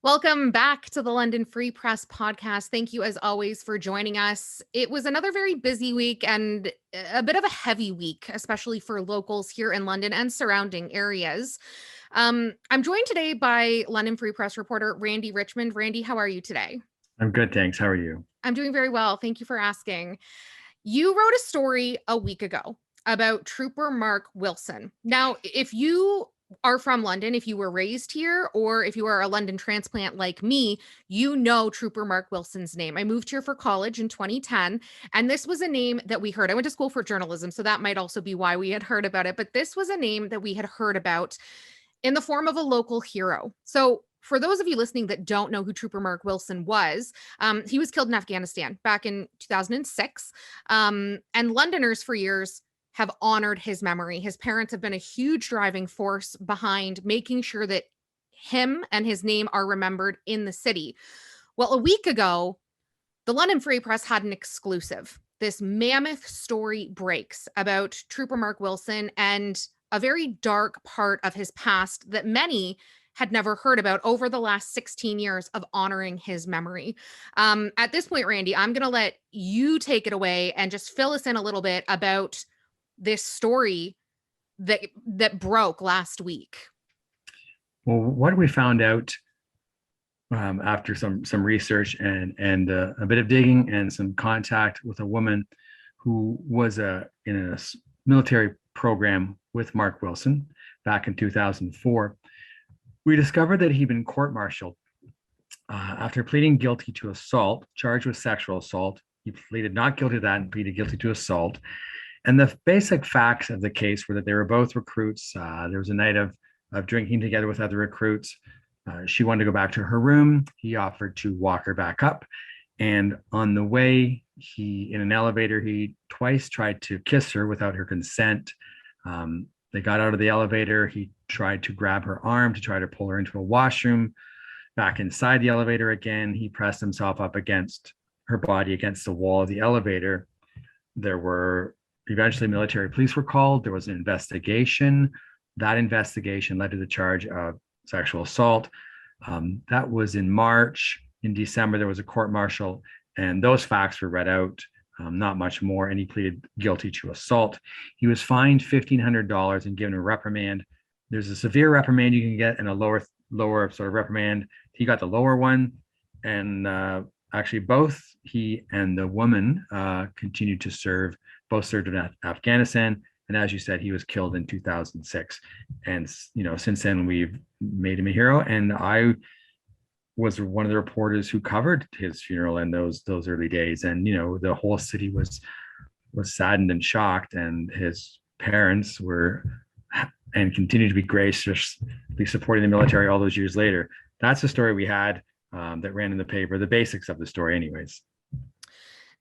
Welcome back to the London Free Press Podcast. Thank you, as always, for joining us. It was another very busy week and a bit of a heavy week, especially for locals here in London and surrounding areas. I'm joined today by London Free Press reporter Randy Richmond. Randy, how are you today? I'm good, thanks. How are you? I'm doing very well. Thank you for asking. You wrote a story a week ago about Trooper Mark Wilson. Now, if you are from London, if you were raised here, or if you are a London transplant like me, you know Trooper Mark Wilson's name. I moved here for college in 2010, and this was a name that we heard. I went to school for journalism, so that might also be why we had heard about it, but this was a name that we had heard about in the form of a local hero. So for those of you listening that don't know who Trooper Mark Wilson was, he was killed in Afghanistan back in 2006, and Londoners for years have honored his memory. His parents have been a huge driving force behind making sure that him and his name are remembered in the city. Well, a week ago, the London Free Press had an exclusive. This mammoth story breaks about Trooper Mark Wilson and a very dark part of his past that many had never heard about over the last 16 years of honoring his memory. At this point, Randy, I'm going to let you take it away and just fill us in a little bit about this story that broke last week. Well, what we found out after some research and a bit of digging and some contact with a woman who was in a military program with Mark Wilson back in 2004, we discovered that he'd been court-martialed after pleading guilty to assault, charged with sexual assault. He pleaded not guilty to that and pleaded guilty to assault. And the basic facts of the case were that they were both recruits. There was a night of drinking together with other recruits. She wanted to go back to her room. He offered to walk her back up. And on the way, in an elevator, he twice tried to kiss her without her consent. They got out of the elevator. He tried to grab her arm to try to pull her into a washroom. Back inside the elevator again, he pressed himself up against her body, against the wall of the elevator. Eventually, military police were called. There was an investigation. That investigation led to the charge of sexual assault. That was in March. In December, there was a court-martial, and those facts were read out, not much more, and he pleaded guilty to assault. He was fined $1,500 and given a reprimand. There's a severe reprimand you can get and a lower sort of reprimand. He got the lower one, and actually both he and the woman continued to serve. Both served in Afghanistan, and as you said, he was killed in 2006. And since then we've made him a hero. And I was one of the reporters who covered his funeral in those early days. And the whole city was saddened and shocked. And his parents were and continue to be graciously supporting the military all those years later. That's the story we had that ran in the paper. The basics of the story, anyways.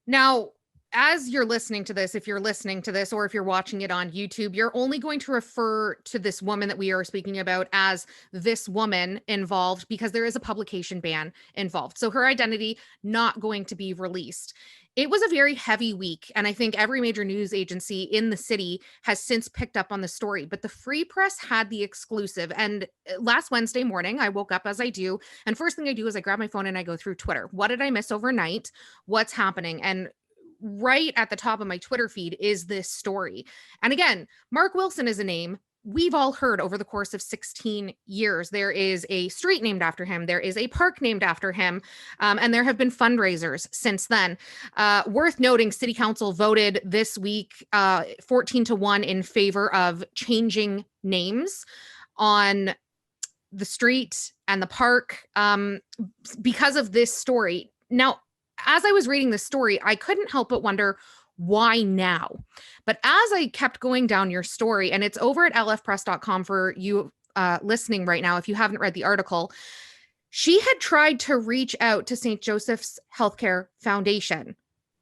Now, as you're listening to this, if you're listening to this or if you're watching it on YouTube, you're only going to refer to this woman that we are speaking about as this woman involved because there is a publication ban involved. So her identity not going to be released. It was a very heavy week, and I think every major news agency in the city has since picked up on the story, but the Free Press had the exclusive. And last Wednesday morning, I woke up as I do, and first thing I do is I grab my phone and I go through Twitter. What did I miss overnight? What's happening? And right at the top of my Twitter feed is this story. And again, Mark Wilson is a name we've all heard over the course of 16 years. There is a street named after him. There is a park named after him. And there have been fundraisers since then. Worth noting, City Council voted this week 14-1 in favor of changing names on the street and the park because of this story. Now, as I was reading this story, I couldn't help but wonder, why now? But as I kept going down your story, and it's over at lfpress.com for you listening right now, if you haven't read the article, she had tried to reach out to St. Joseph's Healthcare Foundation.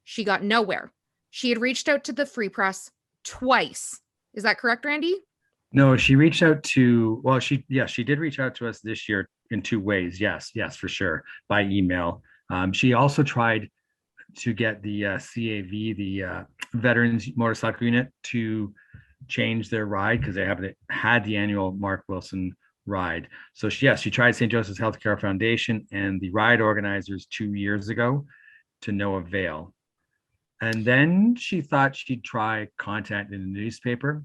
She got nowhere. She had reached out to the Free Press twice. Is that correct, Randy? No, she reached out to, she did reach out to us this year in two ways. Yes, for sure. By email. She also tried to get the CAV, the Veterans Motorcycle Unit, to change their ride because they haven't had the annual Mark Wilson ride. So she tried St. Joseph's Healthcare Foundation and the ride organizers 2 years ago to no avail. And then she thought she'd try contacting the newspaper.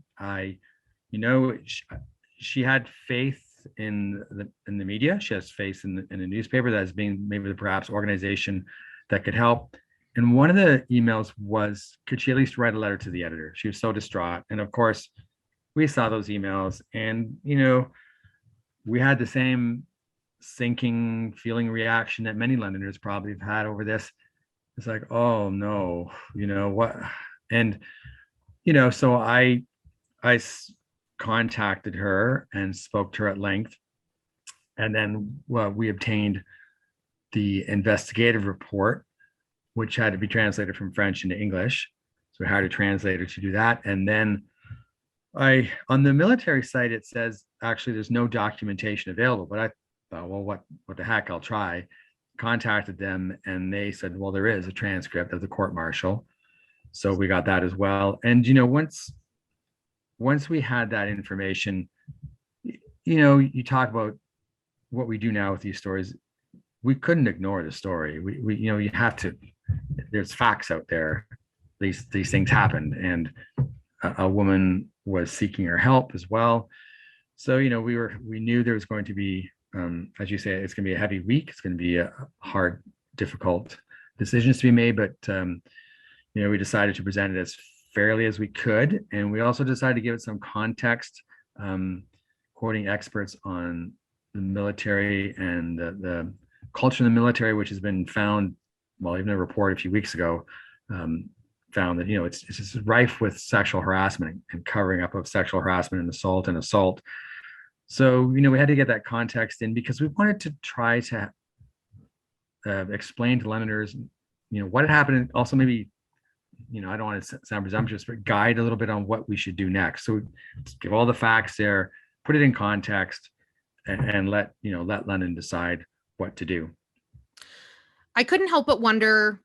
She had faith in the media. She has faith in the newspaper as being maybe the perhaps organization that could help. And one of the emails was, could she at least write a letter to the editor? She was so distraught. And of course, we saw those emails, and we had the same sinking feeling reaction that many Londoners probably have had over this. It's like, oh no, what? And so I contacted her and spoke to her at length, and then we obtained the investigative report, which had to be translated from French into English. So we hired a translator to do that. And then on the military site, it says, actually, there's no documentation available, but I thought, well, what the heck, I'll try. Contacted them, and they said, well, there is a transcript of the court martial. So we got that as well. And, once we had that information, you talk about what we do now with these stories. We couldn't ignore the story. We you have to, there's facts out there. These things happened, and a woman was seeking her help as well. So, we knew there was going to be, as you say, it's going to be a heavy week. It's going to be a hard, difficult decisions to be made. But, we decided to present it as fairly as we could. And we also decided to give it some context, quoting experts on the military and the culture in the military, which has been found, well, even a report a few weeks ago found that, it's just rife with sexual harassment and covering up of sexual harassment and assault. So, we had to get that context in because we wanted to try to explain to Londoners, what had happened, and also maybe, I don't want to sound presumptuous, but guide a little bit on what we should do next. So give all the facts there, put it in context, and let London decide what to do. I couldn't help but wonder,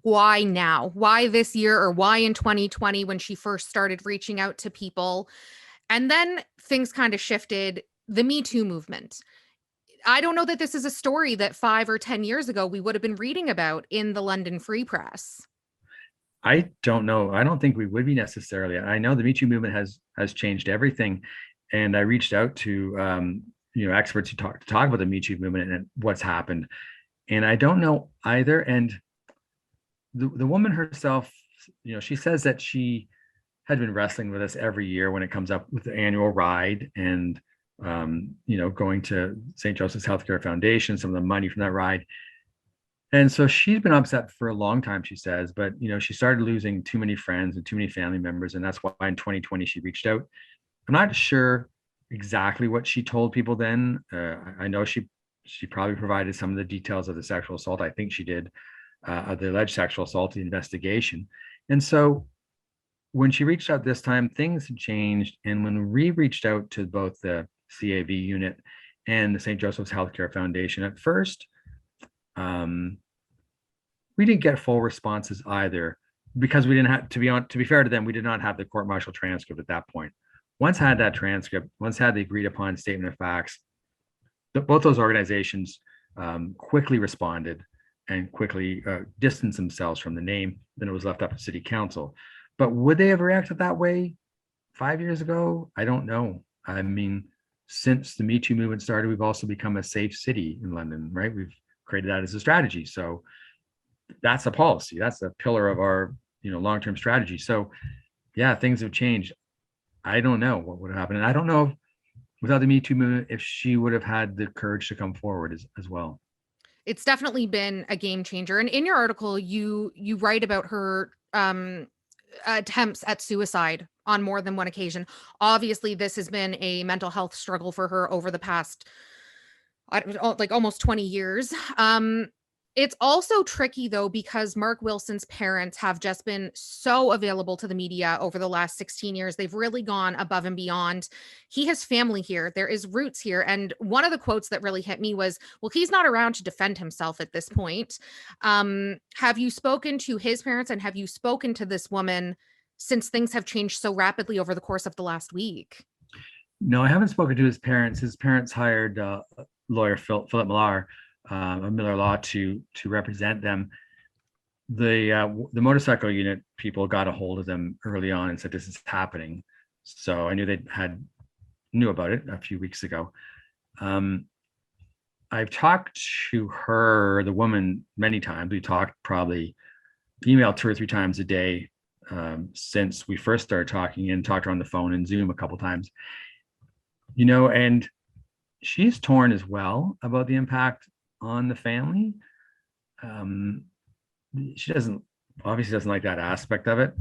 why now? Why this year, or why in 2020 when she first started reaching out to people? And then things kind of shifted. The Me Too movement. I don't know that this is a story that 5 or 10 years ago we would have been reading about in the London Free Press. I don't know. I don't think we would be necessarily. I know the Me Too movement has changed everything. And I reached out to experts who talk about the Me Too movement and what's happened. And I don't know either. And the woman herself, she says that she had been wrestling with us every year when it comes up with the annual ride and, going to St. Joseph's Healthcare Foundation, some of the money from that ride. And so she's been upset for a long time, she says, but, she started losing too many friends and too many family members. And that's why in 2020, she reached out. I'm not sure exactly what she told people then. I know she probably provided some of the details of the sexual assault. I think she did, of the alleged sexual assault, the investigation. And so when she reached out this time, things had changed. And when we reached out to both the CAV unit and the St. Joseph's Healthcare Foundation, at first, we didn't get full responses either, because we didn't have, to be fair to them, we did not have the court martial transcript at that point. Once had that transcript, once had the agreed upon statement of facts, both those organizations quickly responded and quickly distanced themselves from the name. Then it was left up to city council. But would they have reacted that way 5 years ago? I don't know. I mean, since the Me Too movement started, we've also become a safe city in London, right? We've created that as a strategy. So that's a policy. That's a pillar of our, long-term strategy. So yeah, things have changed. I don't know what would have happened. And I don't know if, without the Me Too movement, if she would have had the courage to come forward as well. It's definitely been a game changer. And in your article, you write about her attempts at suicide on more than one occasion. Obviously, this has been a mental health struggle for her over the past, like almost 20 years. It's also tricky, though, because Mark Wilson's parents have just been so available to the media over the last 16 years. They've really gone above and beyond. He has family here. There is roots here. And one of the quotes that really hit me was, well, he's not around to defend himself at this point. Have you spoken to his parents, and have you spoken to this woman since things have changed so rapidly over the course of the last week? No, I haven't spoken to his parents. His parents hired lawyer Philip Millar of Miller Law to represent them. The motorcycle unit people got a hold of them early on and said this is happening. So I knew they knew about it a few weeks ago. I've talked to her, the woman, many times. We talked probably emailed 2 or 3 times a day since we first started talking, and talked her on the phone and Zoom a couple times. And she's torn as well about the impact on the family. She obviously doesn't like that aspect of it.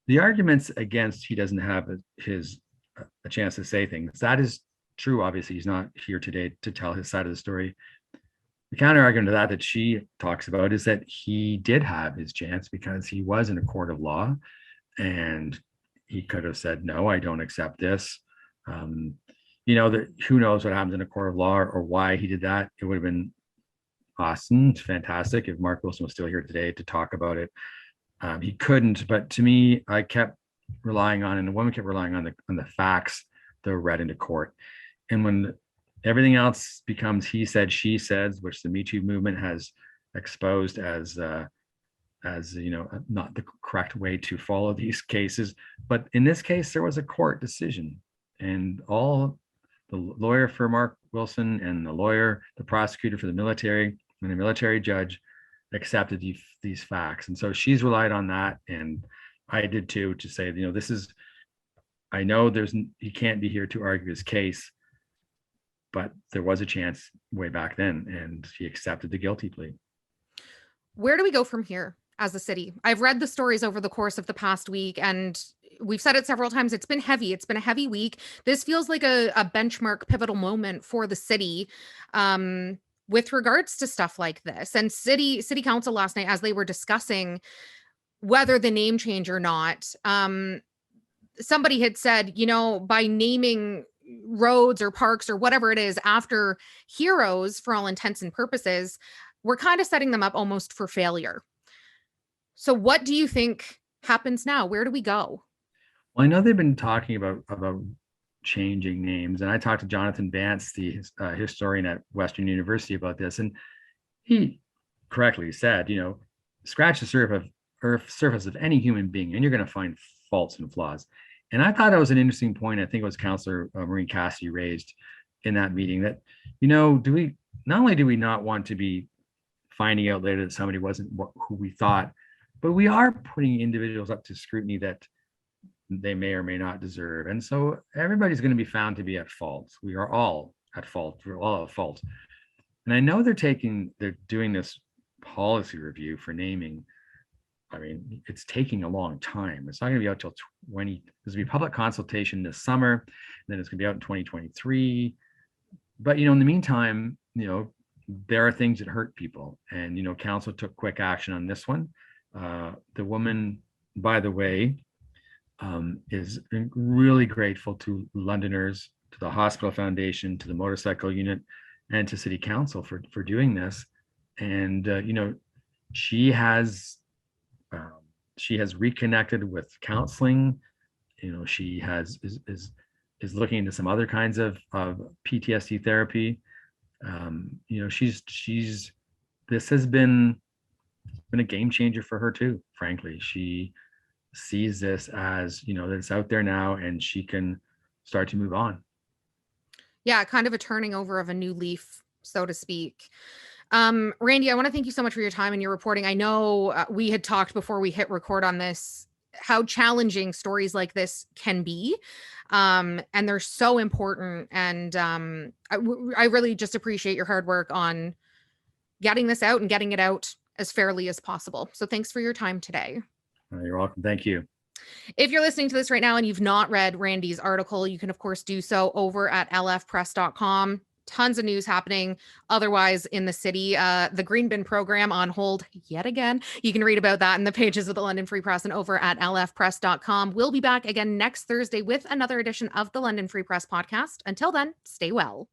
The arguments against he doesn't have a chance to say things, that is true. Obviously, he's not here today to tell his side of the story. The counter argument to that she talks about is that he did have his chance because he was in a court of law, and he could have said, no, I don't accept this. Who knows what happens in a court of law or why he did that. It would have been awesome, fantastic if Mark Wilson was still here today to talk about it. He couldn't, but to me, I kept relying on, and the woman kept relying on the facts that were read into court. And when everything else becomes he said, she said, which the Me Too movement has exposed as not the correct way to follow these cases. But in this case, there was a court decision, and all the lawyer for Mark Wilson and the prosecutor for the military and the military judge accepted these facts. And so she's relied on that. And I did too, to say, I know he can't be here to argue his case, but there was a chance way back then, and he accepted the guilty plea. Where do we go from here as a city? I've read the stories over the course of the past week, and we've said it several times. It's been heavy. It's been a heavy week. This feels like a benchmark, pivotal moment for the city with regards to stuff like this. And city council last night, as they were discussing whether the name change or not, somebody had said, by naming roads or parks or whatever it is after heroes, for all intents and purposes, we're kind of setting them up almost for failure. So what do you think happens now? Where do we go? Well, I know they've been talking about changing names, and I talked to Jonathan Vance, the historian at Western University, about this, and he correctly said, scratch the surface of any human being, and you're going to find faults and flaws. And I thought that was an interesting point. I think it was Councillor Maureen Cassidy raised in that meeting, that, not only do we not want to be finding out later that somebody wasn't who we thought, but we are putting individuals up to scrutiny that they may or may not deserve. And so everybody's going to be found to be at fault. We are all at fault. We're all at fault. And I know they're doing this policy review for naming. I mean, it's taking a long time. It's not going to be out till there's going to be public consultation this summer, and then it's going to be out in 2023. But, in the meantime, there are things that hurt people. And, council took quick action on this one. The woman, by the way, is really grateful to Londoners, to the Hospital Foundation, to the motorcycle unit, and to City Council for doing this. And, she has reconnected with counseling. She is looking into some other kinds of PTSD therapy. This has been a game changer for her too. Frankly, she sees this as, that it's out there now, and she can start to move on. Yeah, kind of a turning over of a new leaf, so to speak. Randy, I want to thank you so much for your time and your reporting. I know we had talked before we hit record on this, how challenging stories like this can be. And they're so important. And I really just appreciate your hard work on getting this out and getting it out as fairly as possible. So thanks for your time today. You're welcome. Thank you. If you're listening to this right now and you've not read Randy's article, you can, of course, do so over at lfpress.com. Tons of news happening otherwise in the city. The Green Bin program on hold yet again. You can read about that in the pages of the London Free Press and over at lfpress.com. We'll be back again next Thursday with another edition of the London Free Press podcast. Until then, stay well.